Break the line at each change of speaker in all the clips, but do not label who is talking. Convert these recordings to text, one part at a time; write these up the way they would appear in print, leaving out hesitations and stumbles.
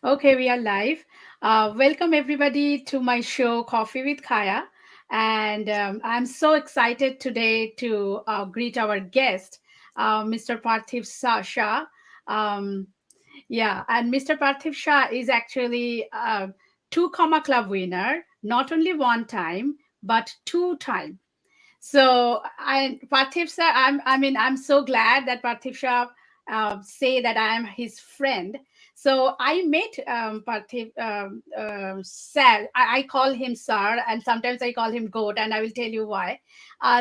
Okay, we are live. Welcome everybody to my show, Coffee with Kaya. And I'm so excited today to greet our guest, Mr. Parthiv Shah. Um, yeah, and Mr. Parthiv Shah is actually a two comma club winner, not only one time, but two time. So I Parthiv sir, I'm so glad that Parthiv Shah say that I am his friend. So I met Parthiv sir. I call him sir, and sometimes I call him goat, and I will tell you why.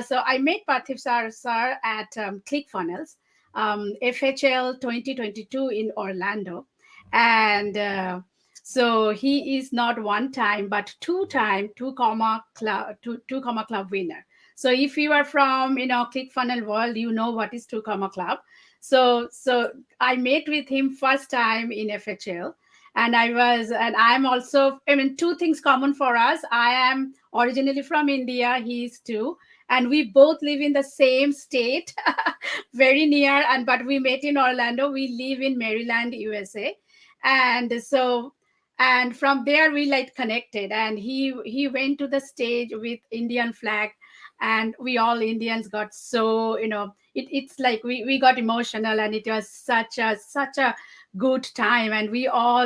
So I met Parthiv sir at ClickFunnels, FHL 2022 in Orlando, and. So he is not one time but two time two comma club winner. So if you are from ClickFunnel world, you know what is Two Comma Club. So I met with him first time in FHL, and I'm also. I mean, two things common for us. I am originally from India. He is too, and we both live in the same state, very near. And but we met in Orlando. We live in Maryland, USA, and so. And from there we like connected, and he went to the stage with Indian flag, and we all Indians got so it's like we got emotional, and it was such a good time, and we all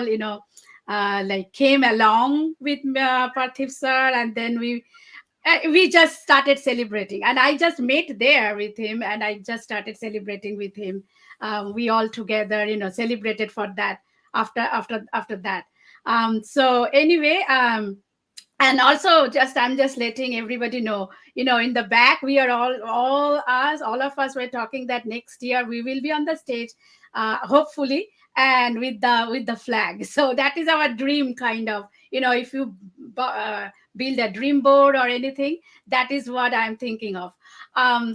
like came along with Parthiv sir, and then we just started celebrating, and I just met there with him, and I just started celebrating with him. We all together celebrated for that after that. So anyway, and also just I'm just letting everybody know, in the back we are all of us were talking that next year we will be on the stage, hopefully, and with the flag. So that is our dream, kind of. If you build a dream board or anything, that is what I'm thinking of.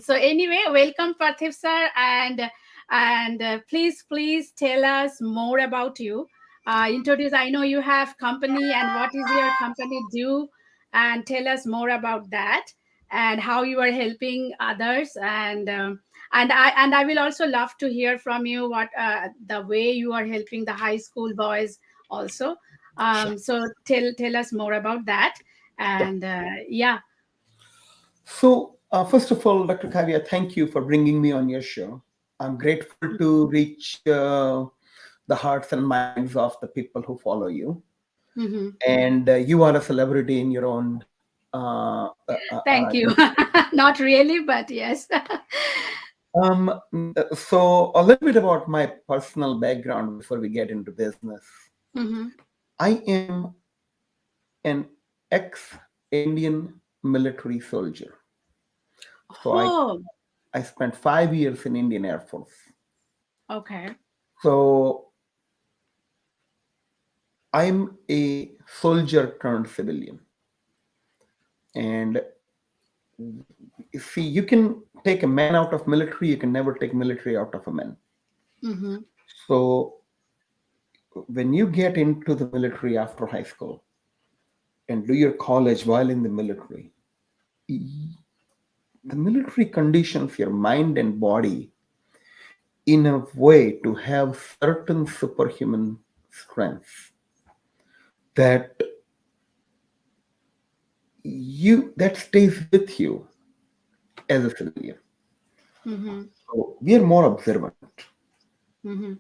So anyway, welcome Parthiv sir, and please tell us more about you. Introduce. I know you have company, and what is your company do, and tell us more about that, and how you are helping others, and I will also love to hear from you what the way you are helping the high school boys also.
Sure.
So tell us more about that,
Sure.
and yeah.
So, first of all, Dr. Kavya, thank you for bringing me on your show. I'm grateful to reach the hearts and minds of the people who follow you.
Mhm.
And you are a celebrity in your own. Uh, uh, uh,
Thank
uh,
you. Not really, but yes.
so, a little bit about my personal background before we get into business.
Mhm.
I am an ex-Indian military soldier. So,
Oh,
I spent 5 years in Indian Air Force.
okay.
So I'm a soldier turned civilian. And see, you can take a man out of military, you can never take military out of a man.
Mhm.
So when you get into the military after high school and do your college while in the military, the military conditions your mind and body in a way to have certain superhuman strengths that that stays with you as a civilian.
Mhm.
So we are more observant.
Mhm.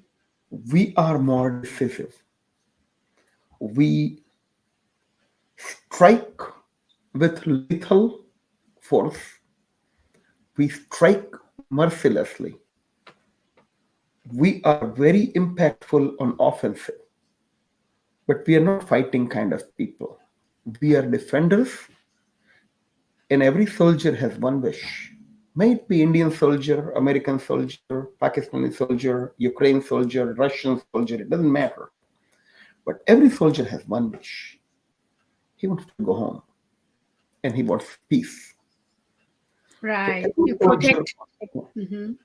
We are more decisive. We strike with lethal force. We strike mercilessly. We are very impactful on offensive, but we are not fighting kind of people. We are defenders, and every soldier has one wish. May it be Indian soldier, American soldier, Pakistani soldier, Ukraine soldier, Russian soldier, it doesn't matter. But every soldier has one wish. He wants to go home and he wants peace. So
Right.
every
You
soldier
protect. Mhm.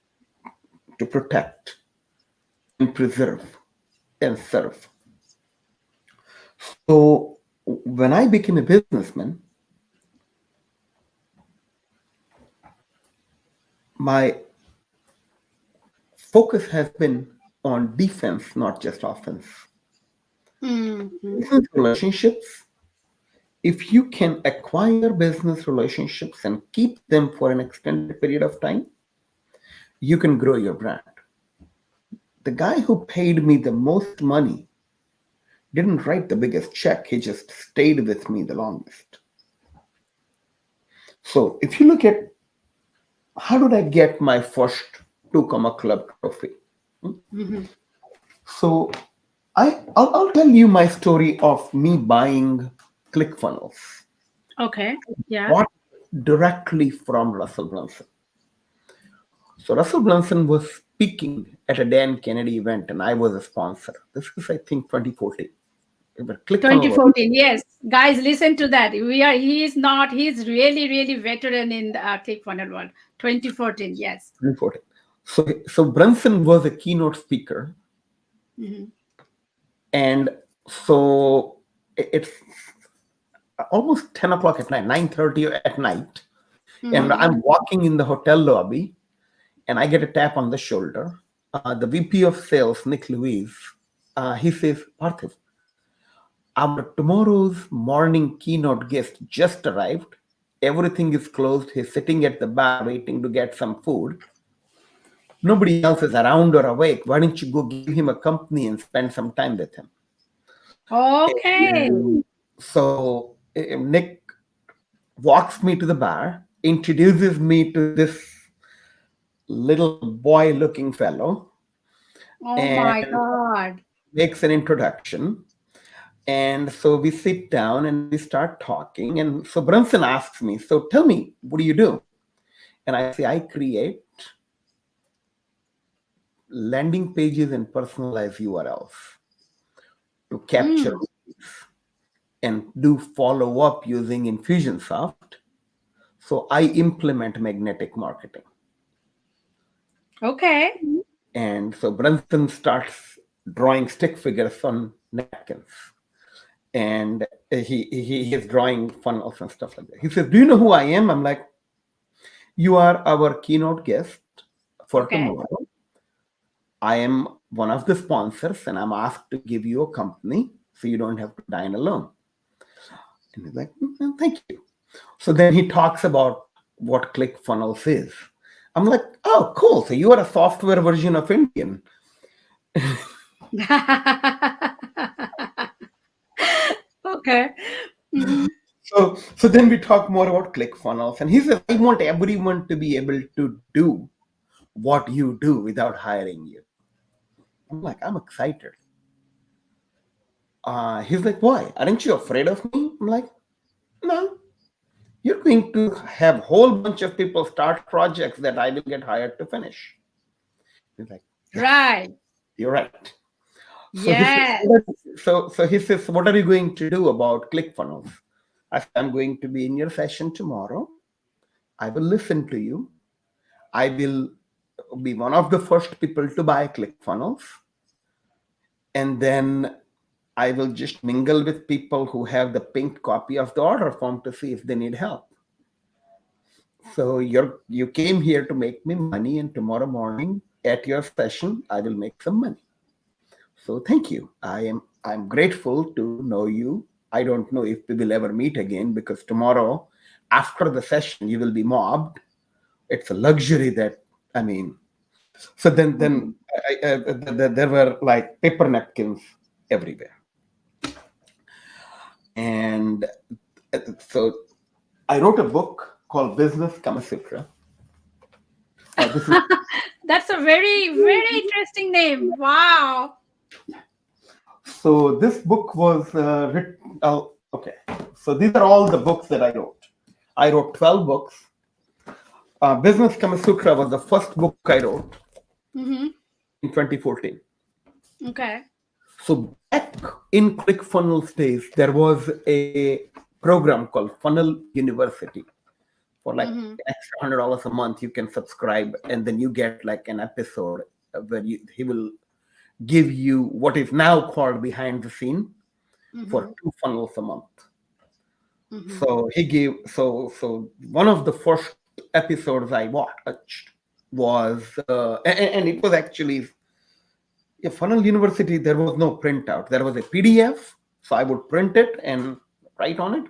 to protect and preserve and serve. So when I became a businessman, my focus has been on defense, not just offense.
Mm-hmm.
Business relationships, if you can acquire business relationships and keep them for an extended period of time, you can grow your brand. The guy who paid me the most money didn't write the biggest check, he just stayed with me the longest. So if you look at how did I get my first two comma club trophy?
Mm-hmm.
So I'll tell you my story of me buying ClickFunnels.
Okay. Yeah.
Bought directly from Russell Brunson. So Russell Brunson was speaking at a Dan Kennedy event, and I was a sponsor. This is, I think, 2014. But ClickFunnels was
2014. Yes. Guys, listen to that. He is not, he's really, really veteran in the ClickFunnels world. 2014. Yes.
2014. So Brunson was a keynote speaker,
Mm-hmm.
and so it's almost 10 o'clock at night, 9:30 at night, and
Mm-hmm.
I'm walking in the hotel lobby, and I get a tap on the shoulder. The VP of sales, Nick Louise, he says, Parthiv, our tomorrow's morning keynote guest just arrived. Everything is closed. He's sitting at the bar waiting to get some food. Nobody else is around or awake. Why don't you go give him a company and spend some time with him?
Okay.
And so Nick walks me to the bar, introduces me to this little boy looking fellow,
Oh my
and
God.
makes an introduction. And so we sit down and we start talking. And so Brunson asks me, so tell me, what do you do? And I say, I create landing pages and personalized URLs to capture
Mm.
leads and do follow up using Infusionsoft. So I implement magnetic marketing.
Okay.
And so Brunson starts drawing stick figures on napkins. And he is drawing funnels and stuff like that. He says, do you know who I am? I'm like, you are our keynote guest for
Okay.
tomorrow. I am one of the sponsors, and I'm asked to give you a company so you don't have to dine alone. And he's like, thank you. So then he talks about what ClickFunnels is. I'm like, oh, cool. So you are a software version of Indian.
Okay. Mm-hmm.
So then we talk more about ClickFunnels. And he says, I want everyone to be able to do what you do without hiring you. I'm like, I'm excited. He's like, why? Aren't you afraid of me? I'm like, no. You're going to have a whole bunch of people start projects that I will get hired to finish. He's like, yes,
Right.
you're right. So he says,
Yes.
so he says, what are you going to do about ClickFunnels? I said, I'm going to be in your session tomorrow. I will listen to you. I will be one of the first people to buy ClickFunnels. And then I will just mingle with people who have the pink copy of the order form to see if they need help. So you came here to make me money, and tomorrow morning at your session, I will make some money. So thank you. I'm grateful to know you. I don't know if we will ever meet again because tomorrow, after the session, you will be mobbed. It's a luxury that I mean. So then
Mhm.
there were like paper napkins everywhere, and so I wrote a book called Business Kama Sutra. This is
That's a very, very interesting name. Wow.
So this book was written. Oh, okay. So these are all the books that I wrote. I wrote 12 books. Business Kama Sutra was the first book I wrote
Mm-hmm.
in 2014.
Okay.
So back in ClickFunnels days, there was a program called Funnel University. For like
Mm-hmm.
extra $100 a month, you can subscribe, and then you get like an episode where he will give you what is now called behind the scene for
Mm-hmm.
2 funnels a month.
Mm-hmm.
So he gave so one of the first episodes I watched was and it was actually a Funnel University, there was no printout. There was a PDF, so I would print it and write on it.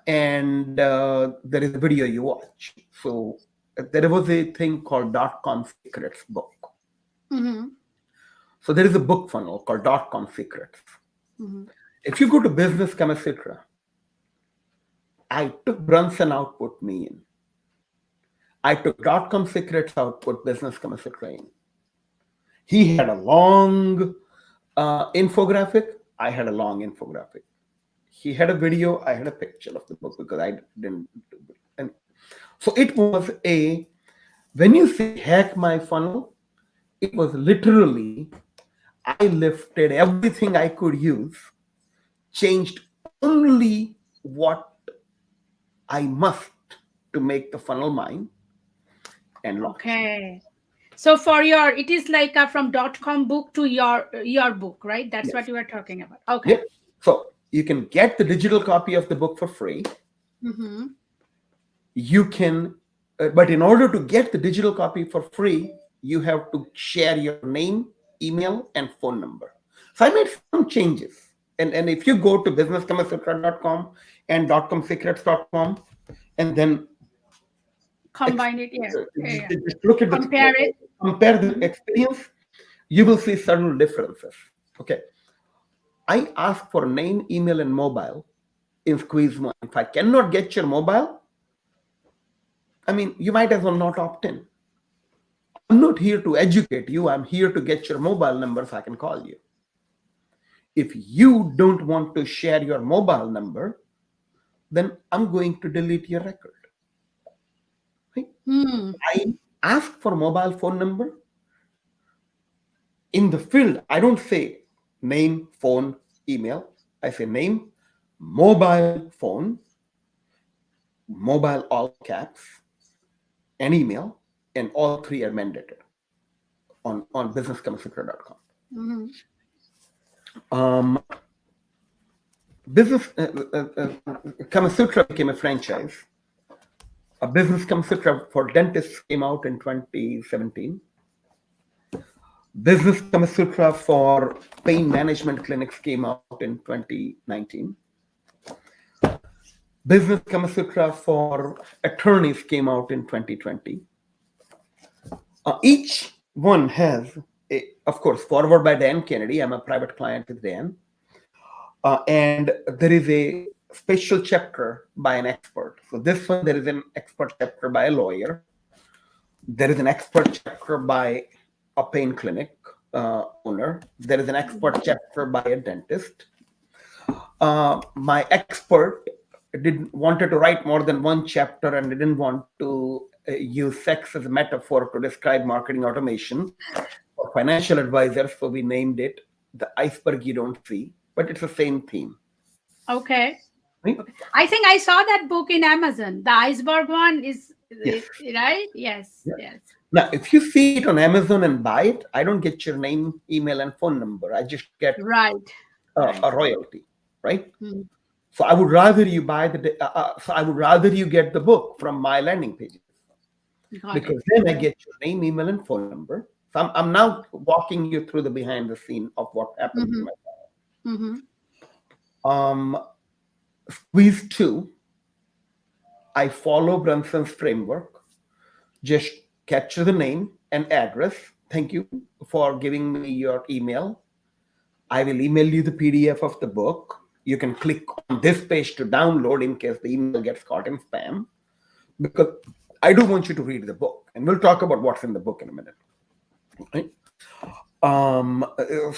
And there is a video you watch. So there was a thing called .com Secrets book.
Mm-hmm.
So there is a book funnel called .com Secrets.
Mm-hmm.
If you go to Business Etc., I took Brunson output me in. I took .com Secrets output Business Etc. in. He had a long infographic. I had a long infographic. He had a video. I had a picture of the book because I didn't. And so it was a, when you say hack my funnel, it was literally, I lifted everything I could use, changed only what I must to make the funnel mine, and launched.
Okay. So for your, it is like a from .com book to your book, right? That's
Yes.
what you were talking about. Okay.
Yep. So you can get the digital copy of the book for free.
Mm-hmm.
You can, but in order to get the digital copy for free, you have to share your name, email, and phone number. So I made some changes. And if you go to businesscommerce.com and .comsecrets.com, and then
Combine it. Yeah. Yeah. Yeah.
just look at
Compare it.
compare the
Mm-hmm.
experience, you will see subtle differences. Okay. I ask for name, email, and mobile in squeeze one. If I cannot get your mobile, I mean, you might as well not opt in. I'm not here to educate you. I'm here to get your mobile number so I can call you. If you don't want to share your mobile number, then I'm going to delete your record. Right?
Hmm.
I ask for mobile phone number. In the field, I don't say name, phone, email. I say name, mobile phone, mobile all caps, and email, and all three are mandated on businesscommerce.com.
Mm-hmm.
Um, Business Kama Sutra became a franchise. A Business Kama Sutra for dentists came out in 2017. Business Kama Sutra for pain management clinics came out in 2019. Business Kama Sutra for attorneys came out in 2020. Each one has, of course, forward by Dan Kennedy. I'm a private client with Dan. And there is a special chapter by an expert. So this one, there is an expert chapter by a lawyer. There is an expert chapter by a pain clinic owner. There is an expert chapter by a dentist. My expert didn't wanted to write more than one chapter and didn't want to use sex as a metaphor to describe marketing automation for financial advisors. So we named it The Iceberg You Don't See, but it's the same theme.
Okay.
Right?
Okay. I think I saw that book in Amazon. The iceberg one is
Yes.
right? Yes.
Yeah.
Yes.
Now, if you see it on Amazon and buy it, I don't get your name, email, and phone number. I just get
Right. Right.
a royalty, right?
Hmm.
So I would rather you buy so I would rather you get the book from my landing pages,
Got it.
because then I
Got it.
get your name, email, and phone number. So I'm now walking you through the behind the scene of what happens in
Mm-hmm.
my
Mm-hmm.
Squeeze 2. I follow Brunson's framework. Just capture the name and address. Thank you for giving me your email. I will email you the PDF of the book. You can click on this page to download in case the email gets caught in spam, because I do want you to read the book, and we'll talk about what's in the book in a minute. Right?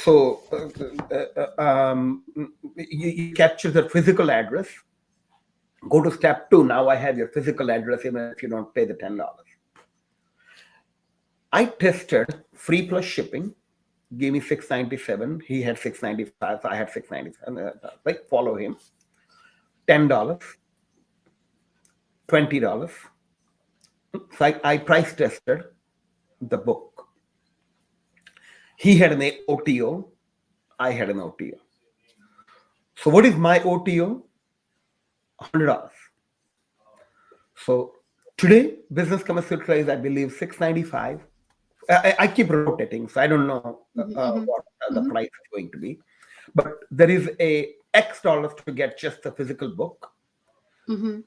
So you capture the physical address. Go to step 2. Now I have your physical address, even if you don't pay the $10. I tested free plus shipping. Gave me $6.97. He had $6.95. So I had $6.97. Like, follow him. $10, $20. So I price tested the book. He had an OTO. I had an OTO. So what is my OTO? $100. So today, Business Commerce Sutra is, I believe, $6.95 I keep rotating, so I don't know
Mm-hmm.
what the
Mm-hmm.
price is going to be. But there is a X dollars to get just the physical book.
Mm-hmm.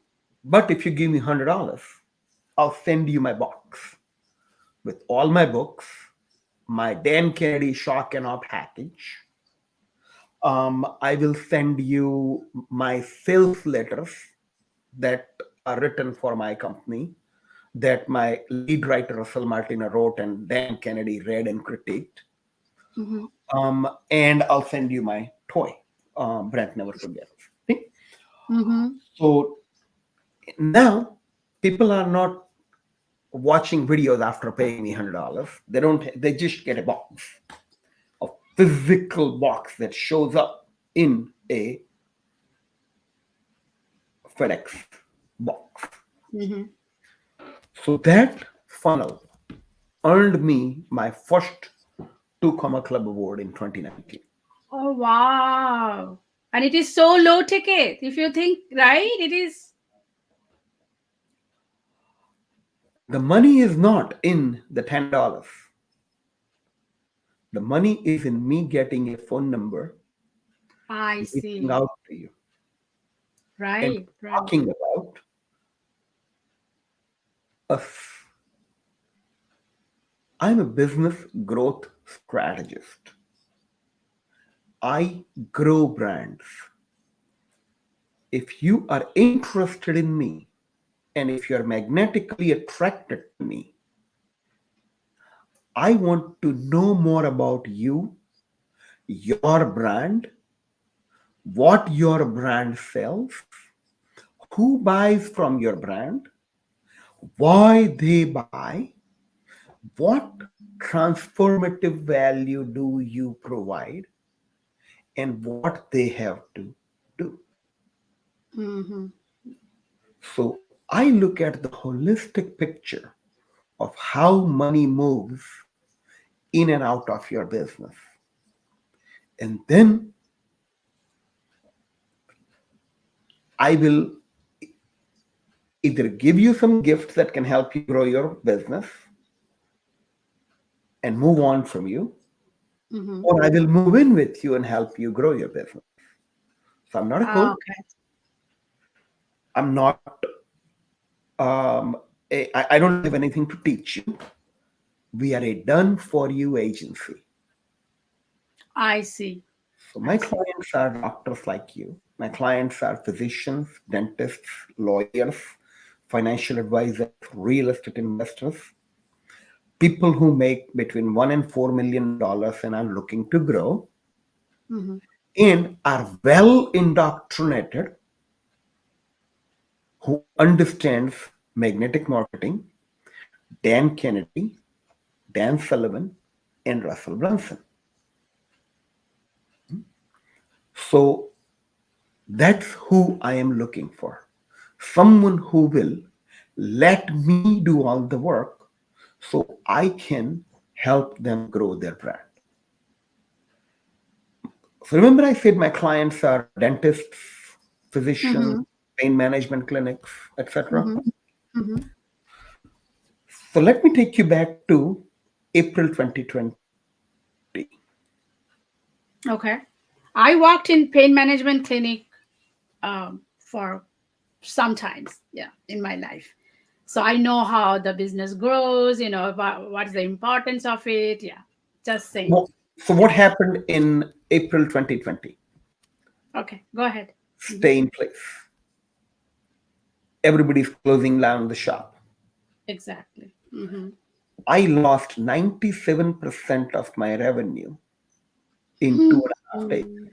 But if you give me $100, I'll send you my box with all my books, my Dan Kennedy Shock and Awe package. I will send you my sales letters that are written for my company, that my lead writer Russell Martina wrote and Dan Kennedy read and critiqued.
Mm-hmm.
And I'll send you my toy. Brent never forgets. Okay?
Mm-hmm.
So now people are not watching videos after paying me $100. They don't. They just get a box, a physical box that shows up in a FedEx box.
Mm-hmm.
So that funnel earned me my first two comma club award in 2019.
Oh wow. And it is so low ticket. If you think, right? It is.
The money is not in the $10. The money is in me getting a phone number,
I
reaching
see.
out to you, and
Right, right.
talking about us. I'm a business growth strategist. I grow brands. If you are interested in me and if you're magnetically attracted to me, I want to know more about you, your brand, what your brand sells, who buys from your brand, why they buy, what transformative value do you provide, and what they have to do.
Mm-hmm.
So I look at the holistic picture of how money moves in and out of your business. And then I will either give you some gifts that can help you grow your business and move on from you,
Mm-hmm.
or I will move in with you and help you grow your business. So I'm not a
Ah,
coach.
okay.
I'm not, I don't have anything to teach you. We are a done for you agency.
I see.
So
I
my
see.
clients are doctors like you. My clients are physicians, dentists, lawyers, financial advisors, real estate investors, people who make between $1 and $4 million and are looking to grow
Mm-hmm.
and are well indoctrinated, who understands magnetic marketing, Dan Kennedy, Dan Sullivan, and Russell Brunson. So that's who I am looking for. Someone who will let me do all the work so I can help them grow their brand. So remember, I said my clients are dentists, physicians,
Mm-hmm.
pain management clinics, etc.
Mm-hmm. Mm-hmm.
So let me take you back to April 2020.
Okay. I worked in pain management clinic for sometimes, yeah, in my life. So I know how the business grows, what's the importance of it. Yeah. Just saying.
So what happened in April 2020?
Okay. Go ahead. Hmm.
Stay in place. Everybody's closing down the shop.
Exactly. Mm-hmm.
I lost 97% of my revenue in 2.5 days.
Mm-hmm.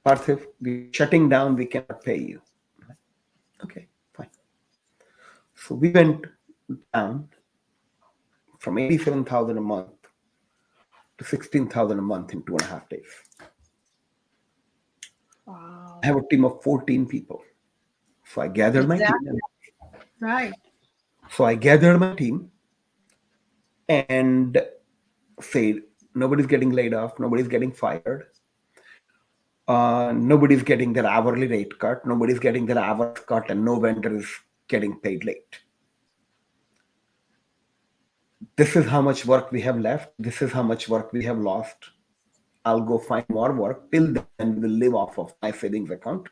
Parthiv, we are shutting down, we cannot pay you. Okay, fine. So we went down from 87,000 a month to 16,000 a month in 2.5 days. I
Wow.
have a team of 14 people. So I gathered my team.
Exactly. Right.
So I gathered my team and said, nobody's getting laid off, nobody's getting fired, nobody's getting their hourly rate cut, nobody's getting their hours cut, and no vendor is getting paid late. This is how much work we have left. This is how much work we have lost. I'll go find more work. Till then, we will live off of my savings account.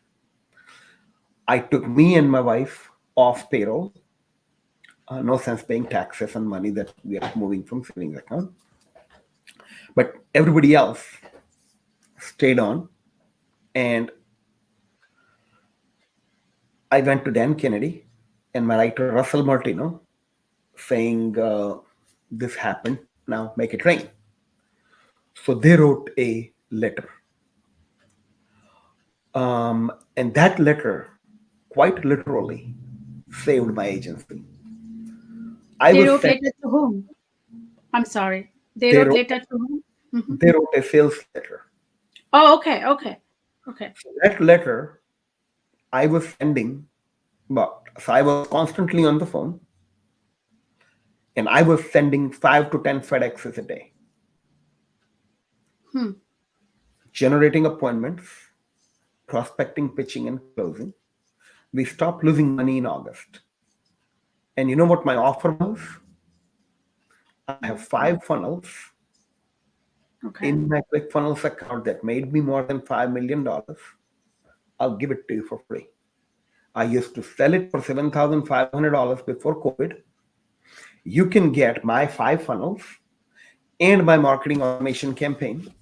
I took me and my wife off payroll. No sense paying taxes on money that we are moving from savings account. But everybody else stayed on. And I went to Dan Kennedy and my writer Russell Martino saying, this happened, now make it rain. So they wrote a letter. And that letter, quite literally, saved my agency. I
They
was
wrote
sent,
letter to whom? I'm sorry. They
they
wrote
wrote,
letter to whom? Hmm.
they wrote a sales letter.
Oh, okay, okay, okay.
So that letter I was sending, so I was constantly on the phone and I was sending 5 to 10 FedExes a day,
Hmm.
generating appointments, prospecting, pitching, and closing. We stopped losing money in August. And you know what my offer was? I have
Hmm.
5 funnels
Okay.
in my ClickFunnels account that made me more than $5 million. I'll give it to you for free. I used to sell it for $7,500 before COVID. You can get my 5 funnels and my marketing automation campaign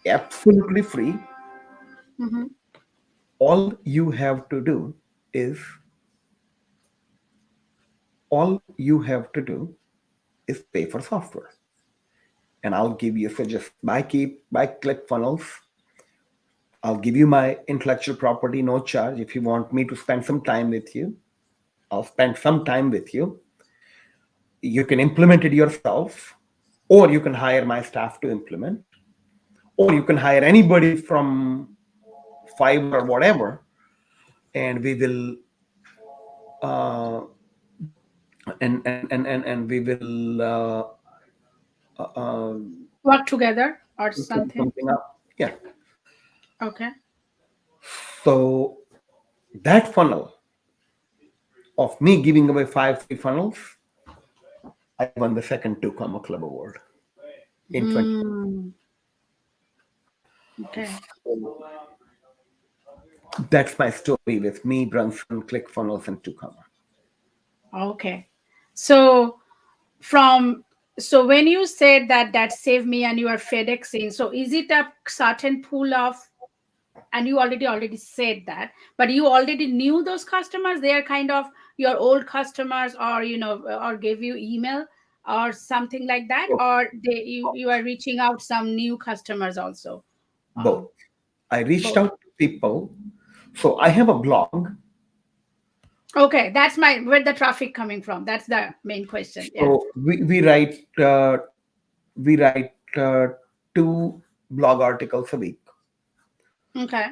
absolutely free.
Hmm.
All you have to do is all you have to do is pay for software. And I'll give you, so just by ClickFunnels, I'll give you my intellectual property, no charge. If you want me to spend some time with you, I'll spend some time with you. You can implement it yourself, or you can hire my staff to implement, or you can hire anybody from Fiverr or whatever, and we will uh, and we will uh,
Work together or
form
something.
something up. Yeah.
Okay.
So that funnel of me giving away 5 free funnels, I won the second 2 Comma Club award in 20.
Hmm. Okay.
That's my story with me, Brunson, ClickFunnels, and 2 Comma.
Okay. So from so when you said that that saved me and you are FedExing, so is it a certain pool of, and you already said that, but you already knew those customers, they are kind of your old customers, or or gave you email or something like that,
So
or you are reaching out some new customers also?
both. I reached
Both.
out to people. So I have a blog.
Okay, that's my where the traffic coming from, that's the main question. Yeah.
So we write 2 blog articles a week.
Okay.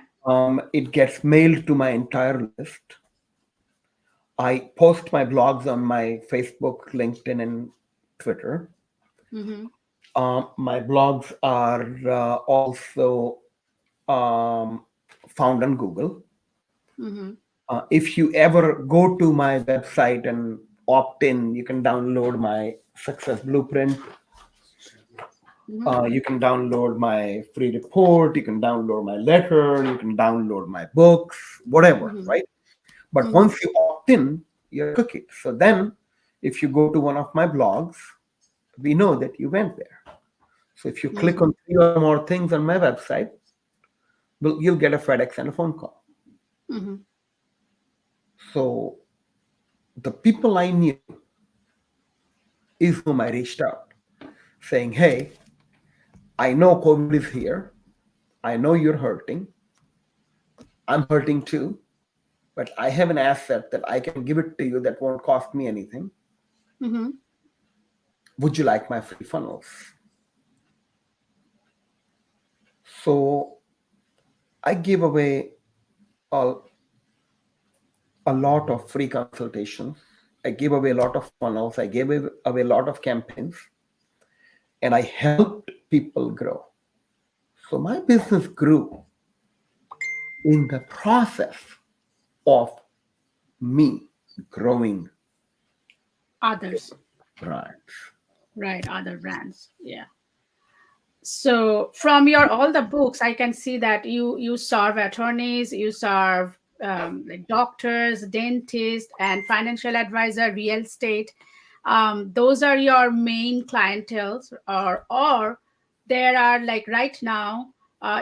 It gets mailed to my entire list. I post my blogs on my Facebook, LinkedIn, and Twitter.
Mm-hmm.
My blogs are also um, found on Google.
Mm-hmm.
If you ever go to my website and opt in, you can download my success blueprint.
Mm-hmm.
You can download my free report. You can download my letter. You can download my books, whatever,
Mm-hmm.
right? But
Mm-hmm.
once you opt in, you're cooking. So then, if you go to one of my blogs, we know that you went there. So if you click
Mm-hmm.
on 3 or more things on my website, well, you'll get a FedEx and a phone call.
Mm-hmm.
So the people I knew is whom I reached out saying, hey, I know COVID is here. I know you're hurting. I'm hurting too, but I have an asset that I can give it to you that won't cost me anything.
Mm-hmm.
Would you like my free funnels? So I gave away a, a lot of free consultations. I gave away a lot of funnels. I gave away a lot of campaigns, and I helped people grow. So my business grew in the process of me growing
Others.
brands.
Right, other brands. Yeah. So from your all the books, I can see that you serve attorneys, you serve like doctors, dentists, and financial advisor, real estate. Those are your main clientels, or there are like right now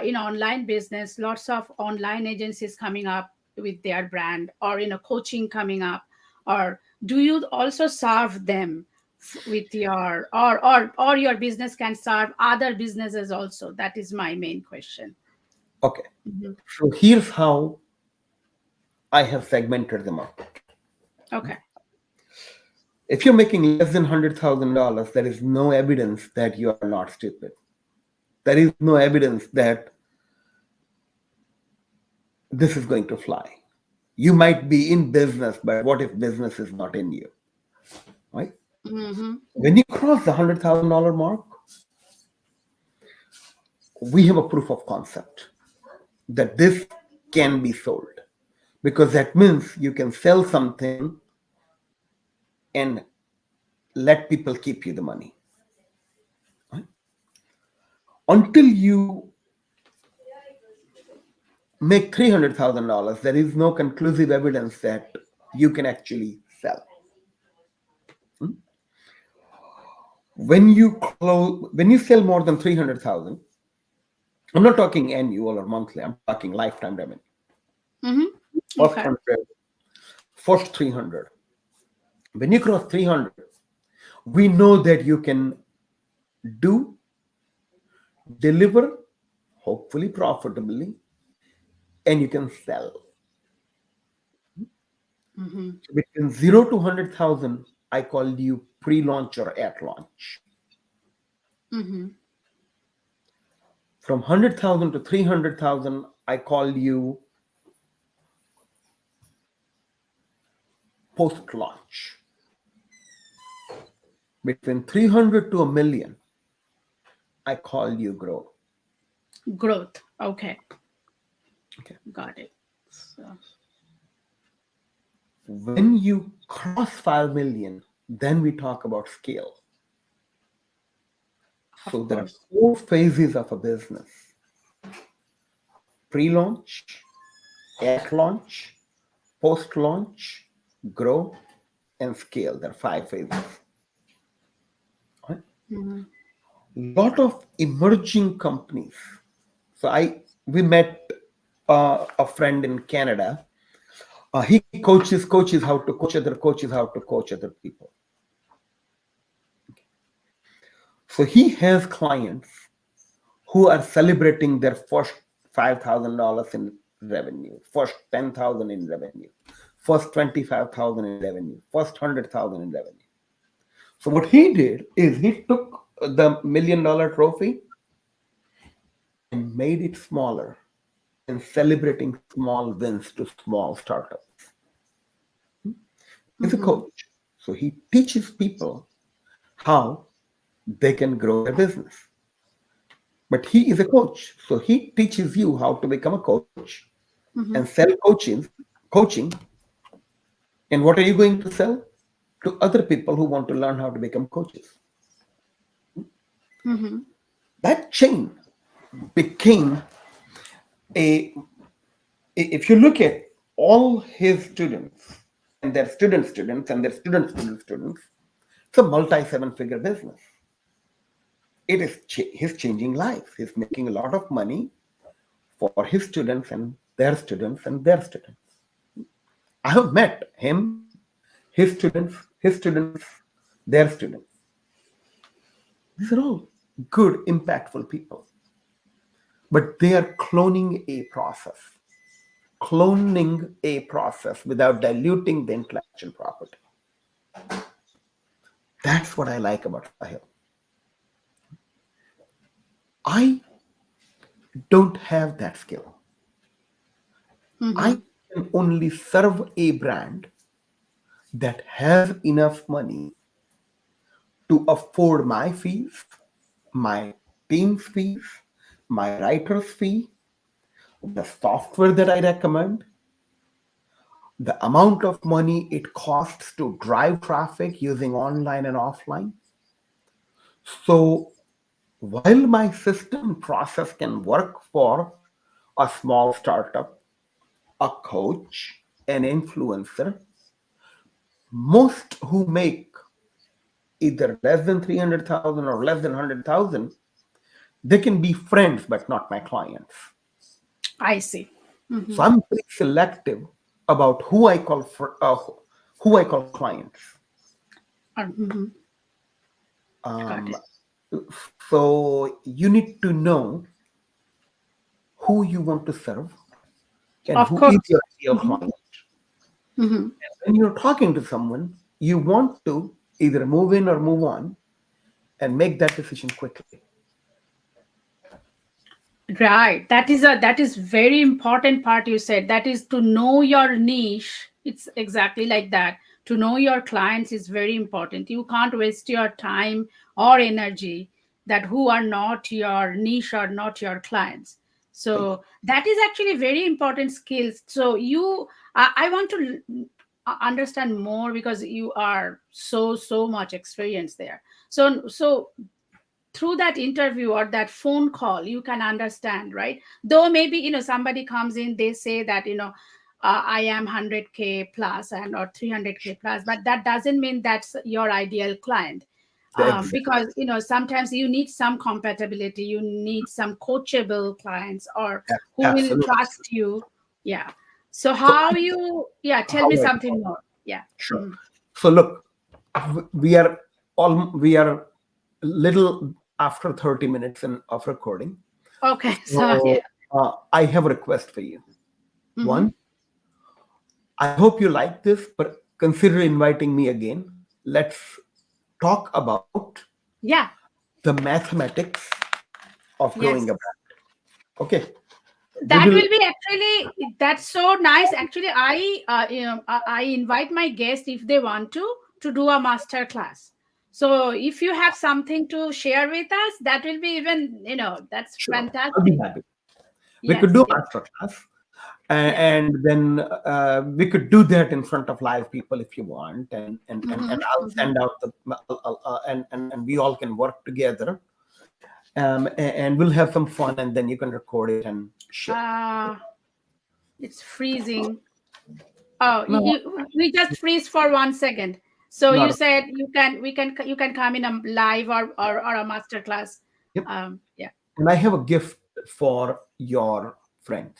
in online business, lots of online agencies coming up with their brand, or in a coaching coming up, or do you also serve them with your or your business can serve other businesses also? That is my main question.
Okay.
Mhm.
So here's how I have segmented the market.
Okay.
If you're making less than $100,000, there is no evidence that you are not stupid. There is no evidence that this is going to fly. You might be in business, but what if business is not in you? Right?
Mm-hmm.
When you cross the $100,000 mark, we have a proof of concept that this can be sold, because that means you can sell something and let people keep you the money. Right? Until you make $300,000, there is no conclusive evidence that you can actually sell. Hmm? When you sell more than 300,000, I'm not talking annual or monthly, I'm talking lifetime revenue.
Mm-hmm.
First
Okay.
100, first 300. When you cross 300, we know that you can do, deliver, hopefully profitably, and you can sell.
Mm-hmm.
So between 0 to 100,000, I call you pre-launch or at launch.
Mm-hmm.
From 100,000 to 300,000, I call you post launch. Between 300 to a million, I call you grow.
Growth. Okay.
Okay.
Got it. So
When you cross 5 million, then we talk about scale.
of
So there are
course.
4 phases of a business: pre launch, at launch, post launch, grow, and scale. There are 5 phases. Right?
Mm-hmm.
Lot of emerging companies. So we met a friend in Canada. He coaches how to coach other coaches, how to coach other people. So he has clients who are celebrating their first $5,000 in revenue, first 10,000 in revenue, first 25,000 in revenue, first 100,000 in revenue. So what he did is he took the $1 million trophy and made it smaller and celebrating small wins to small startups. He's a
Mm-hmm.
coach. So he teaches people how they can grow their business. But he is a coach. So he teaches you how to become a coach and
Mm-hmm.
sell coaching. And what are you going to sell? To other people who want to learn how to become coaches.
Mm-hmm.
That chain became a, if you look at all his students and their students and their students, it's a multi 7 figure business. It is he's changing lives. He's making a lot of money for his students and their students and their students. I have met him, his students, their students. These are all good, impactful people. But they are cloning a process without diluting the intellectual property. That's what I like about Sahil. I don't have that skill.
Mm-hmm.
I can only serve a brand that has enough money to afford my fees, my team's fees, my writer's fee, the software that I recommend, the amount of money it costs to drive traffic using online and offline, So while my system and process can work for a small startup, a coach, an influencer, most who make either less than 300,000 or less than 100,000, they can be friends but not my clients.
I see.
So
Mm-hmm.
I'm very selective about who I call clients.
Mm-hmm. Got
Um,
it.
so you need to know who you want to serve and
Of
who is
course.
your ideal
Mm-hmm.
client.
Mm-hmm.
When you're talking to someone, you want to either move in or move on and make that decision quickly.
Right. That is very important part you said. That is to know your niche. It's exactly like that. To know your clients is very important. You can't waste your time or energy that who are not your niche or not your clients. So that is actually very important skills. So I want to understand more because you are so much experience there. So through that interview or that phone call you can understand, right? Though maybe somebody comes in, they say that I am 100K plus and or 300K plus, but that doesn't mean that's your ideal client.
Exactly.
Because sometimes you need some compatibility, you need some coachable clients or who will
Absolutely.
trust you. Yeah. So
So
how you, yeah, tell
how
me
I
something more. Yeah.
sure.
Mhm.
So look, we are little after 30 minutes of recording.
Okay. So yeah.
So I have a request for you.
Hmm.
One, I hope you like this, but consider inviting me again. Let's talk about
Yeah.
the mathematics of growing a
Yes.
brand. Okay. We
That
will
will be actually, that's so nice. Actually, I invite my guests if they want to do a master class. So if you have something to share with us, that will be even, that's
sure. I'll be
fantastic.
happy. We could
Yes,
do a
yes,
master class,
yes.
and then we could do that in front of live people if you want, and
Mm-hmm,
I'll
mm-hmm.
send out and we all can work together, and we'll have some fun, and then you can record it and share.
Uh, it's freezing. Oh,
No,
we just freeze for 1 second. So you
not.
said you can come in a live or a master class.
Yep.
Yeah.
And I have a gift for your friends.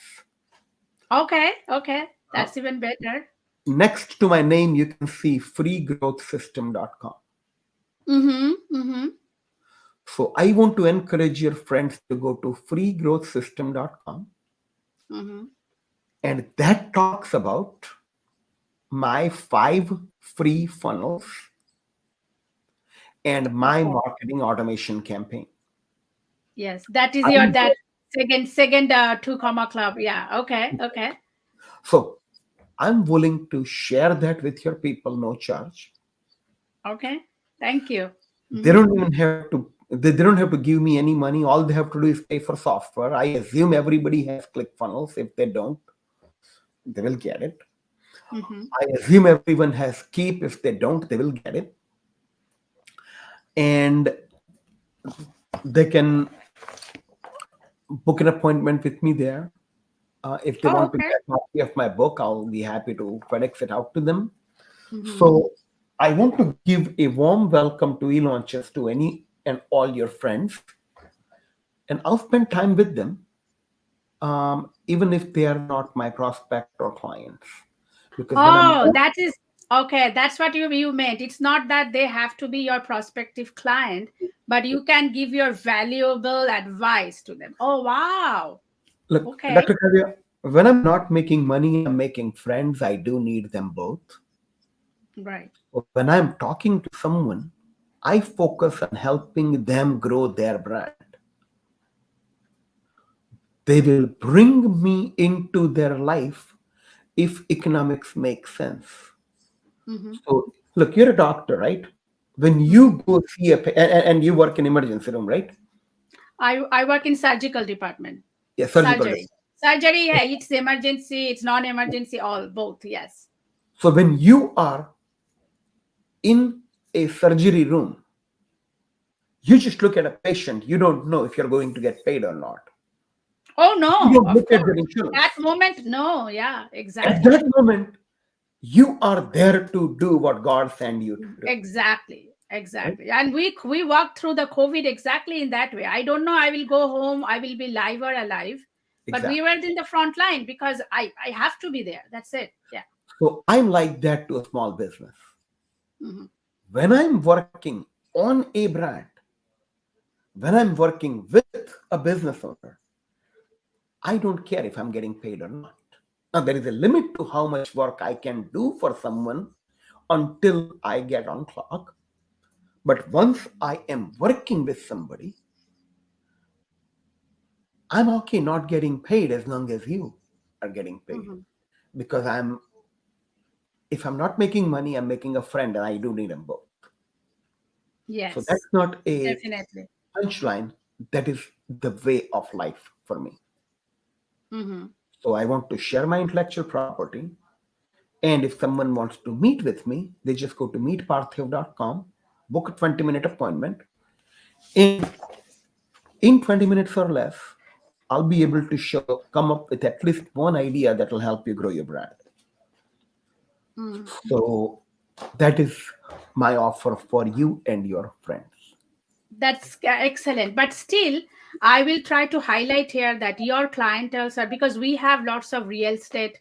Okay, okay.
Uh,
That's even better.
Next to my name, you can see freegrowthsystem.com.
Mm-hmm. Mm-hmm.
So I want to encourage your friends to go to freegrowthsystem.com,
Mm-hmm.
and that talks about my 5 free funnels and my
Okay.
marketing automation campaign.
Yes. That is your
I'm,
that second two comma club. Yeah. Okay. Okay.
so I'm willing to share that with your people, no charge.
Okay. Thank you.
They
Mm-hmm.
don't even have to. They don't have to give me any money. All they have to do is pay for software. I assume everybody has ClickFunnels. If they don't, they will get it.
Mm-hmm.
I assume everyone has Keep. If they don't, they will get it. And they can book an appointment with me there. If they
Oh,
want to
okay.
get a copy of my book, I'll be happy to FedEx it out to them.
Mm-hmm.
So I want to give a warm welcome to e-launchers to any and all your friends, and I'll spend time with them, even if they are not my prospect or clients. Because when I'm
Oh, that is okay. That's what you meant. It's not that they have to be your prospective client, but you can give your valuable advice to them. Oh, wow.
look,
Okay.
Dr. Kavya, when I'm not making money and I'm making friends, I do need them both.
Right.
When I'm talking to someone, I focus on helping them grow their brand. They will bring me into their life if economics makes sense.
Mm-hmm.
So, look, you're a doctor, right? When
Mm-hmm.
you go see and you work in emergency room, right?
I work in surgical department.
Yeah, surgical.
Surgery. Surgery, yeah, it's emergency, it's non-emergency, all both. Yes.
So when you are in a surgery room, You just look at a patient, you don't know if you're going to get paid or not.
Oh
You
no,
don't
of
look at
course.
their insurance.
That moment, no, yeah,
At
exactly.
that moment, you are there to do what God sent you to do.
Exactly,
Right?
exactly. And we walked through the COVID exactly in that way. I don't know I will go home, I will be live or alive, but we
Exactly.
were in the front line because I have to be there. That's it. Yeah.
So I'm like that to a small business.
Hmm.
When I'm working on a brand, when I'm working with a business owner, I don't care if I'm getting paid or not. Now, there is a limit to how much work I can do for someone until I get on clock. But once I am working with somebody, I'm okay not getting paid as long as you are getting paid.
Hmm.
Because if I'm not making money, I'm making a friend and I do need them both. So that's
Yes,
not a
definitely.
punchline. That is the way of life for me.
Hmm.
So I want to share my intellectual property. And if someone wants to meet with me, they just go to meetparthiv.com, book a 20-minute appointment. And in 20 minutes or less, I'll be able to come up with at least one idea that will help you grow your brand.
Mm.
So that is my offer for you and your friends.
That's excellent. But still, I will try to highlight here that your clientele are, because we have lots of real estate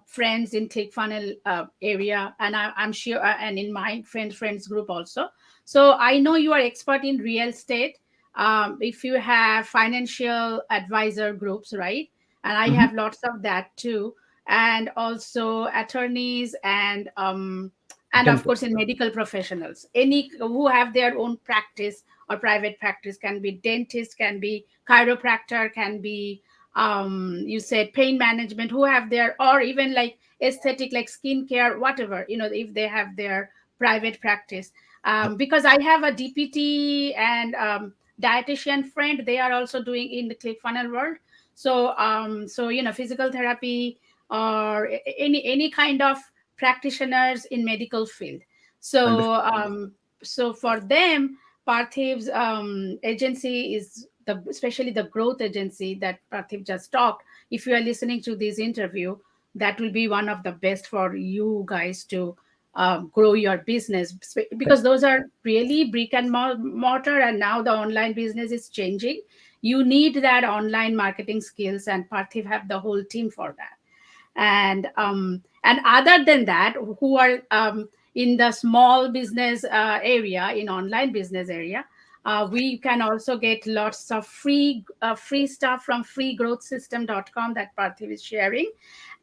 friends in ClickFunnels area, and I'm sure, and in my friends group also. So I know you are expert in real estate. If you have financial advisor groups, right? And I
Mhm.
have lots of that too, and also attorneys and of
Dental.
course in medical professionals, any who have their own practice or private practice, can be dentist, can be chiropractor, can be you said pain management, who have their, or even like aesthetic like skincare, whatever, if they have their private practice. Because I have a DPT and dietitian friend, they are also doing in the ClickFunnels world. So physical therapy or any kind of practitioners in medical field. So
Understood.
so for them, Parthiv's agency is especially the growth agency that Parthiv just talked. If you are listening to this interview, that will be one of the best for you guys to grow your business, because those are really brick and mortar, and now the online business is changing. You need that online marketing skills, and Parthiv have the whole team for that. And other than that, who are in the small business area, in online business area, we can also get lots of free stuff from freegrowthsystem.com that Parthiv is sharing.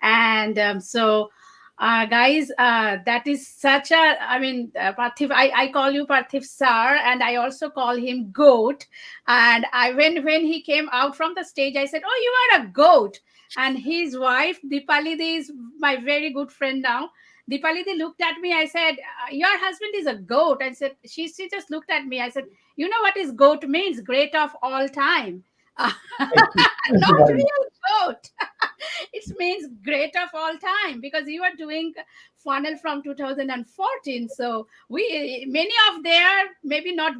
And guys, that is such a, I mean, Parthiv, I call you Parthiv Sir, and I also call him Goat. And when he came out from the stage, I said, "Oh, you are a goat." And his wife Dipalidi is my very good friend now. Dipalidi looked at me. I said, "Your husband is a goat." I said, she just looked at me. I said, "You know what is goat means? Great of all time."
Thank you. Thank you
Not
very much.
real goat. It means great of all time, because you are doing funnel from 2014. So we, many of their, maybe not,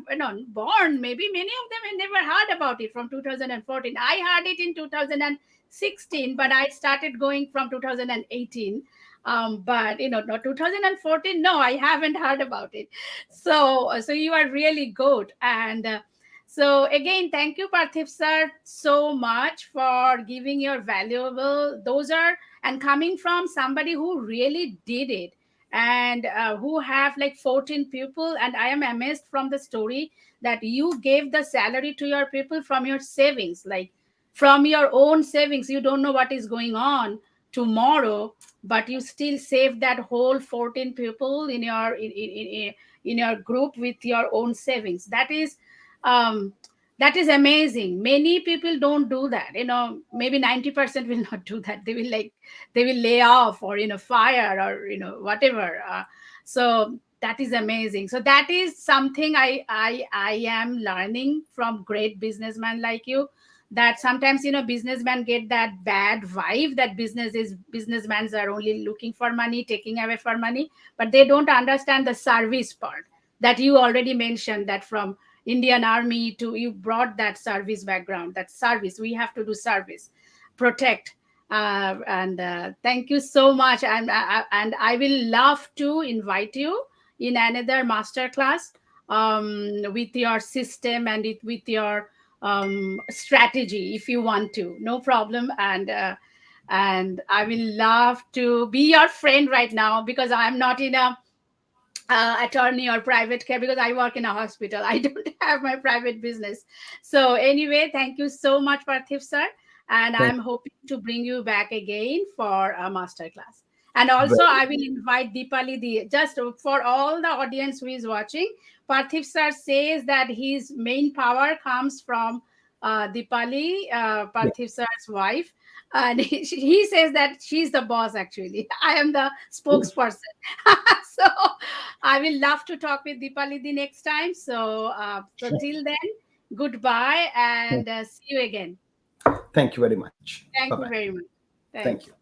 born, maybe many of them had never heard about it from 2014. I heard it in 2016, but I started going from 2018. But not 2014, no, I haven't heard about it. So you are really good. And so again, thank you, Parthiv sir, so much for giving your valuable. Those are, and coming from somebody who really did it, and who have like 14 people. And I am amazed from the story that you gave the salary to your people from your savings, like from your own savings. You don't know what is going on tomorrow, but you still save that whole 14 people in your in your group with your own savings. Um that is amazing. Many people don't do that. Maybe 90% will not do that. They will, like, they will lay off, or fire, or whatever. So that is amazing. So that is something I am learning from great businessmen like you, that sometimes businessmen get that bad vibe that businessmen are only looking for money, taking away for money, but they don't understand the service part that you already mentioned, that from Indian Army to you brought that service background, that service. We have to do service, protect. And thank you so much. And I will love to invite you in another master class with your system and with your strategy if you want to. No problem. And I will love to be your friend right now because I'm not in a attorney or private care because I work in a hospital. I don't have my private business. So anyway, thank you so much, Parthiv sir, and
Thank
I'm hoping to bring you back again for a masterclass. And
you
also,
very
I will invite Deepali Di. Just for all the audience who is watching, Parthiv sir says that his main power comes from Deepali,
much.
Parthiv sir's wife, and he says that she's the boss. Actually, I am the
Yeah.
spokesperson. So I will love to talk with Deepali the next time. So
Sure.
till then, goodbye and see you again.
Thank you very much. Bye
Thank you
bye.
very much.
Thank
Thanks.
you.